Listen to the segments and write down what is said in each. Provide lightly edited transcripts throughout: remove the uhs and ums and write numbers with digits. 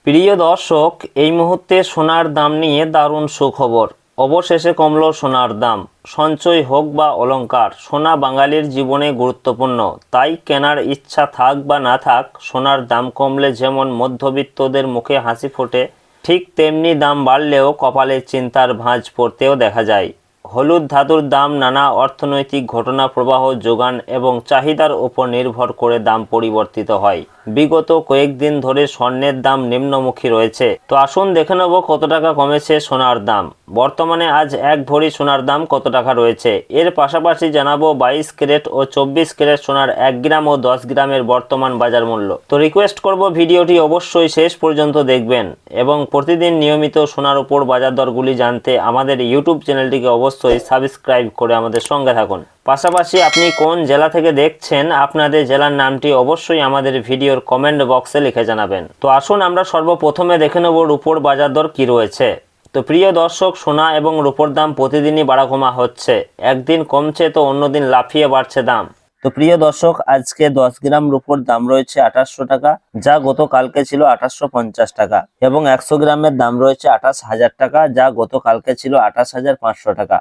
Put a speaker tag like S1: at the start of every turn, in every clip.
S1: প্রিয় দর্শক, এই মুহূর্তে সোনার দাম নিয়ে দারুণ সুখবর। অবশেষে কমল সোনার দাম। সঞ্চয় হোক বা অলংকার, সোনা বাঙালির জীবনে গুরুত্বপূর্ণ। তাই কেনার ইচ্ছা থাক বা না থাক, সোনার দাম কমলে যেমন মধ্যবিত্তদের মুখে হাসি ফোটে, ঠিক তেমনি দাম বাড়লেও কপালে চিন্তার ভাঁজ পড়তেও দেখা যায়। হলুদ ধাতুর দাম নানা অর্থনৈতিক ঘটনা, প্রবাহ, যোগান এবং চাহিদার উপর নির্ভর করে দাম পরিবর্তিত হয়। বিগত কয়েকদিন ধরে স্বর্ণের দাম নিম্নমুখী রয়েছে। তো আসুন দেখে নেব কত টাকা কমেছে সোনার দাম। বর্তমানে আজ এক ভরি সোনার দাম কত টাকা রয়েছে। এর পাশাপাশি জানাবো 22 ক্যারেট ও 24 ক্যারেট সোনার 1 গ্রাম ও 10 গ্রামের বর্তমান বাজার মূল্য। তো রিকোয়েস্ট করব ভিডিওটি অবশ্যই শেষ পর্যন্ত দেখবেন এবং প্রতিদিন নিয়মিত সোনার উপর বাজার দরগুলি জানতে আমাদের ইউটিউব চ্যানেলটিকে অবশ্যই সাবস্ক্রাইব করে আমাদের সঙ্গে থাকুন। পাশাপাশি আপনি কোন জেলা থেকে দেখছেন, আপনাদের জেলার নামটি অবশ্যই আমাদের ভিডিওর কমেন্ট বক্সে লিখে জানাবেন। তো আসুন আমরা সর্বপ্রথমে দেখে নেব রূপোর বাজার দর কি রয়েছে। তো প্রিয় দর্শক, সোনা এবং রূপোর দাম প্রতিদিনই বাড়াকমা হচ্ছে। একদিন কমছে তো অন্যদিন লাফিয়ে বাড়ছে দাম। তো প্রিয় দর্শক, আজকে 10 গ্রাম রূপোর দাম রয়েছে 2800 টাকা, যা গতকালকে ছিল 2850 টাকা, এবং 100 গ্রামের দাম রয়েছে 28,000 টাকা, যা গতকালকে ছিল 28,500 টাকা,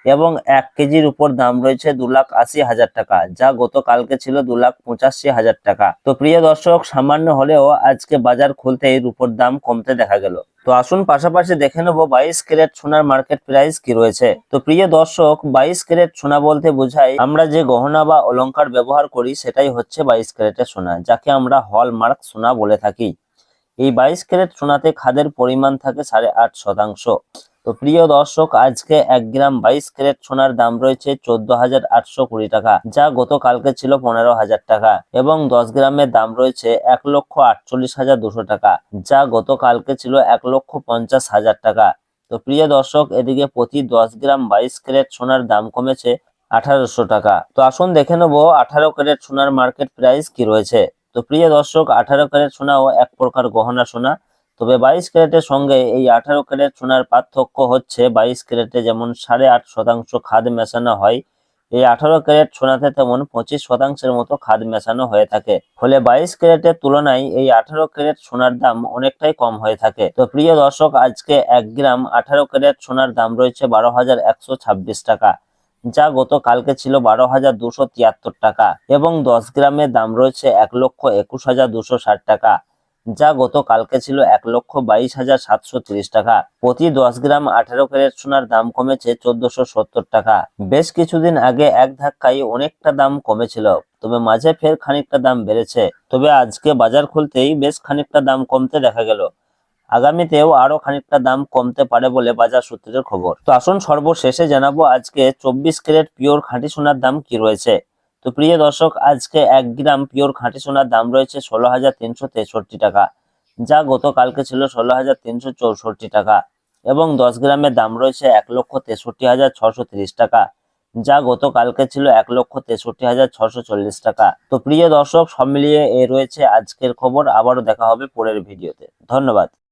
S1: এবং 1 কেজির উপর দাম রয়েছে 2,80,000 টাকা, যা গতকালকে ছিল 2,85,000 টাকা। তো প্রিয় দর্শক, সামান্য হলেও আজকে বাজার খুলতেই রূপোর দাম কমতে দেখা গেল। তো আসুন পাশাপাশি দেখে নেব 22 ক্যারেট সোনার মার্কেট প্রাইস কি রয়েছে। তো প্রিয় দর্শক, 22 ক্যারেট সোনা বলতে বোঝায় আমরা যে গহনা বা অলংকার ব্যবহার করি সেটাই হচ্ছে 22 ক্যারেটের সোনা, যাকে আমরা হলমার্ক সোনা বলে থাকি। এই 22 ক্যারেট সোনাতে খাদের পরিমাণ থাকে 8.5%। তো প্রিয় দর্শক, আজকে 1 গ্রাম 22 ক্যারেট সোনার দাম রয়েছে 14,820 টাকা, যা গতকালকে ছিল 15,000 টাকা, এবং 10 গ্রামের দাম রয়েছে 1,48,200 টাকা, যা গতকালকে ছিল 1,50,000 টাকা। তো প্রিয় দর্শক, এদিকে প্রতি 10 গ্রাম 22 ক্যারেট সোনার দাম কমেছে 1,800 টাকা। তো আসুন দেখে নেব 18 ক্যারেট সোনার মার্কেট প্রাইস কি রয়েছে। তো প্রিয় দর্শক, 18 ক্যারেট সোনাও এক প্রকার গহনা সোনা, তবে 22 ক্যারেটের সঙ্গে এই 18 ক্যারেট সোনার পার্থক্য হচ্ছে 22 ক্যারেটে যেমন 8.5% খাদ মেশানো হয়, এই 18 ক্যারেট সোনাতে তেমন 25% মতো খাদ মেশানো হয়ে থাকে। ফলে 22 ক্যারেটের তুলনায় এই 18 ক্যারেট সোনার দাম অনেকটাই কম হয়ে থাকে। তো প্রিয় দর্শক, আজকে 1 গ্রাম 18 ক্যারেট সোনার দাম রয়েছে 12,126 টাকা, যা গতকালকে ছিল 12,273 টাকা, এবং 10 গ্রামের দাম রয়েছে 1,21,260 টাকা, যা গতকালকে ছিল 1,22,730 টাকা। প্রতি 10 গ্রাম 18 ক্যারেট সোনার দাম কমেছে 1,470 টাকা। বেশ কিছুদিন আগে এক ধাক্কায় অনেকটা দাম কমেছিল, তবে মাঝে ফের খানিকটা দাম বেড়েছে। তবে আজকে বাজার খুলতেই বেশ খানিকটা দাম কমতে দেখা গেল। আগামীতেও আরো খানিকটা দাম কমতে পারে বলে বাজার সূত্রের খবর। তো আসুন সর্বশেষে জানাবো আজকে 24 ক্যারেট পিওর খাঁটি সোনার দাম কি রয়েছে। তো প্রিয় দর্শক, আজকে 1 গ্রাম পিওর খাঁটি সোনার দাম রয়েছে 16,363 টাকা, যা গতকালকে ছিল 16,364 টাকা, এবং 10 গ্রামের দাম রয়েছে 1,63,630 টাকা, যা গতকালকে ছিল 1,63,640 টাকা। তো প্রিয় দর্শক, সব মিলিয়ে রয়েছে আজকের খবর। আবারও দেখা হবে পরের ভিডিওতে। ধন্যবাদ।